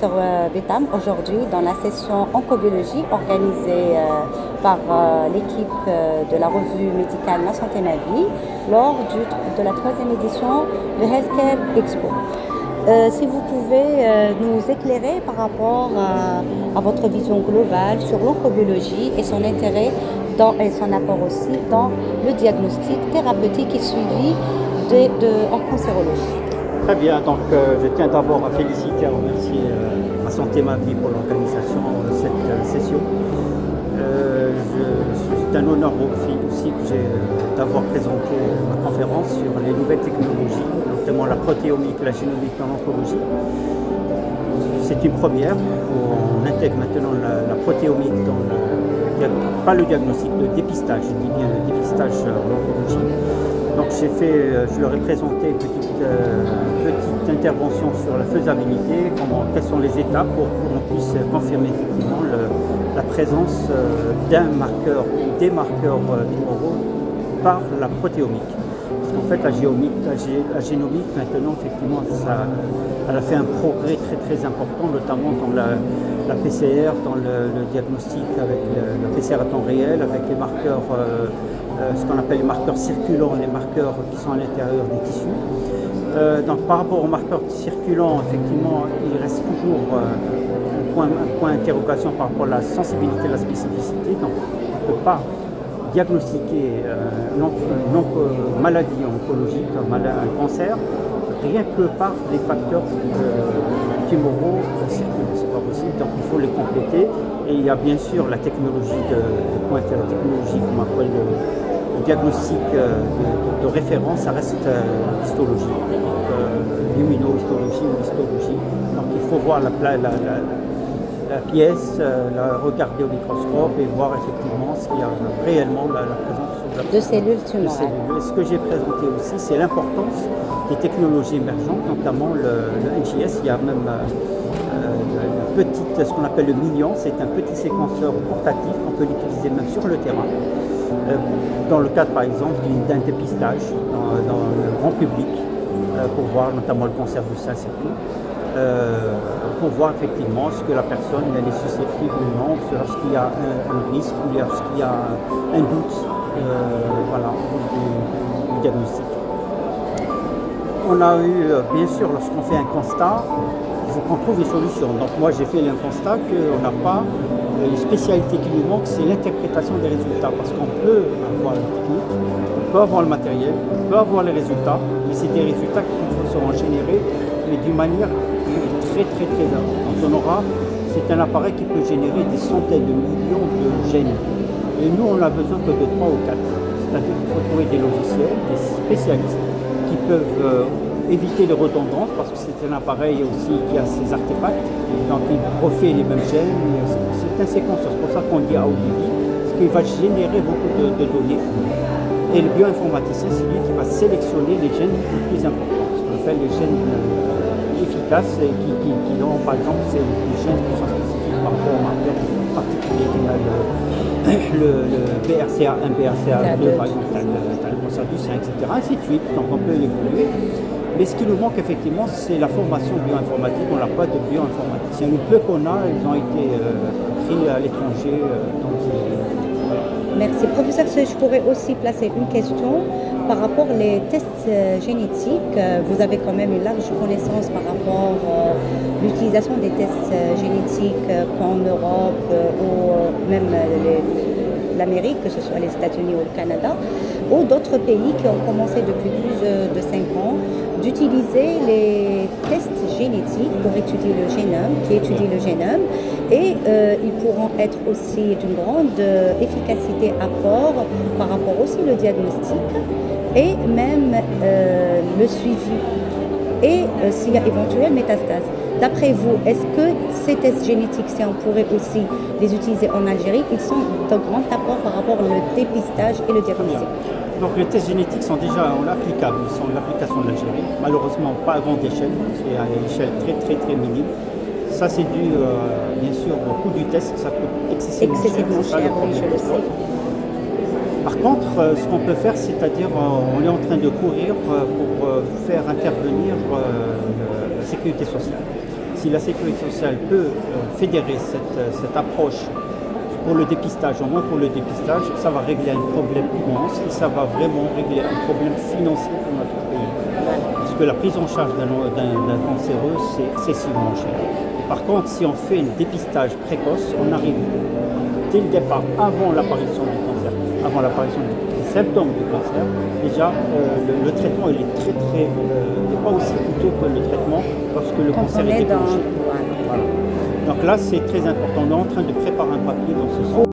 professeur Bétam aujourd'hui dans la session oncobiologie organisée par l'équipe de la revue médicale Ma Santé Ma Vie lors de la 3e édition de Healthcare Expo. Si vous pouvez nous éclairer par rapport à votre vision globale sur l'oncobiologie et son intérêt et son apport aussi dans le diagnostic thérapeutique et suivi en cancérologie. Très bien, donc je tiens d'abord à féliciter et à remercier Ma Santé Ma Vie pour l'organisation de cette session. C'est un honneur aussi que j'ai d'avoir présenté ma conférence sur les nouvelles technologies, notamment la protéomique et la génomique dans l'oncologie. C'est une première où on intègre maintenant la protéomique dans pas le diagnostic, le dépistage, je dis bien le dépistage en oncologie. Donc je leur ai présenté une petite intervention sur la faisabilité, quelles sont les étapes pour qu'on puisse confirmer effectivement la présence d'un marqueur ou des marqueurs tumoraux par la protéomique. Parce qu'en fait la génomique maintenant effectivement elle a fait un progrès très important, notamment dans la PCR, dans le diagnostic avec la PCR à temps réel, avec les marqueurs ce qu'on appelle les marqueurs circulants, les marqueurs qui sont à l'intérieur des tissus. Donc par rapport aux marqueurs circulants, effectivement, il reste toujours un point d'interrogation par rapport à la sensibilité et la spécificité. Donc on ne peut pas diagnostiquer une maladie oncologique, un cancer, rien que par les facteurs tumoraux circulants. C'est pas possible, donc il faut les compléter. Et il y a bien sûr la technologie de pointe, la technologie qu'on appelle le diagnostic de référence, ça reste l'histologie, l'immunohistologie ou l'histologie. Donc il faut voir la pièce, la regarder au microscope et voir effectivement s'il y a réellement la présence de cellules tumorales. Et ce que j'ai présenté aussi, c'est l'importance des technologies émergentes, notamment le NGS. Il y a même ce qu'on appelle le Million, c'est un petit séquenceur portatif qu'on peut l'utiliser même sur le terrain. Dans le cadre par exemple d'un dépistage dans le grand public, pour voir notamment le cancer du sein surtout, pour voir effectivement ce que la personne elle est susceptible ou non, lorsqu'il y a un risque ou lorsqu'il y a un doute voilà, du diagnostic. On a eu, bien sûr, lorsqu'on fait un constat, il faut qu'on trouve une solution. Donc moi j'ai fait un constat qu'on n'a pas une spécialité qui nous manque, c'est l'interprétation des résultats. Parce qu'on peut avoir la technique, on peut avoir le matériel, on peut avoir les résultats, mais c'est des résultats qui seront générés, mais d'une manière très importante. C'est un appareil qui peut générer des centaines de millions de gènes. Et nous on a besoin que de 3 ou 4. C'est-à-dire qu'il faut trouver des logiciels, des spécialistes qui peuvent éviter les redondances, parce que c'est un appareil aussi qui a ses artefacts, donc il refait les mêmes gènes, c'est un séquenceur, c'est pour ça qu'on dit à haut débit, ce qui va générer beaucoup de données. Et le bioinformaticien, c'est lui qui va sélectionner les gènes les plus importants, ce qu'on appelle les gènes efficaces, et qui ont, par exemple, c'est des gènes qui sont spécifiques par rapport au marqueur particulier, le BRCA1, BRCA2, par exemple, tu as le cancer du sein, etc., ainsi de suite, donc on peut l'évoluer. Mais ce qui nous manque effectivement, c'est la formation bioinformatique. On n'a pas de bioinformaticiens. Le peu qu'on a, ils ont été pris à l'étranger. Voilà. Merci. Professeur, je pourrais aussi placer une question par rapport aux tests génétiques. Vous avez quand même une large connaissance par rapport à l'utilisation des tests génétiques qu'en Europe ou même l'Amérique, que ce soit les États-Unis ou le Canada, ou d'autres pays qui ont commencé depuis plus de 5 ans d'utiliser les tests génétiques pour étudier le génome, et ils pourront être aussi d'une grande efficacité apport par rapport aussi au diagnostic et même le suivi et s'il y a éventuelle métastase. D'après vous, est-ce que ces tests génétiques, si on pourrait aussi les utiliser en Algérie, ils sont d'un grand apport par rapport au dépistage et le diagnostic? Donc les tests génétiques sont déjà applicables, ils sont l'application de l'Algérie, malheureusement pas à grande échelle, c'est à une échelle très minime. Ça c'est dû bien sûr au coût du test, ça coûte excessivement cher. Par contre, ce qu'on peut faire, c'est-à-dire on est en train de courir pour faire intervenir la sécurité sociale. si la sécurité sociale peut fédérer cette approche pour le dépistage, au moins pour le dépistage, ça va régler un problème immense et ça va vraiment régler un problème financier pour notre pays. Parce que la prise en charge d'un cancéreux, c'est excessivement cher. Par contre, si on fait un dépistage précoce, on arrive dès le départ, avant l'apparition du cancer, avant l'apparition des symptômes du cancer, déjà le traitement il est n'est pas aussi coûteux que le traitement lorsque le cancer est déclenché. Voilà. Donc là, c'est très important. On est en train de préparer un papier dans ce sens.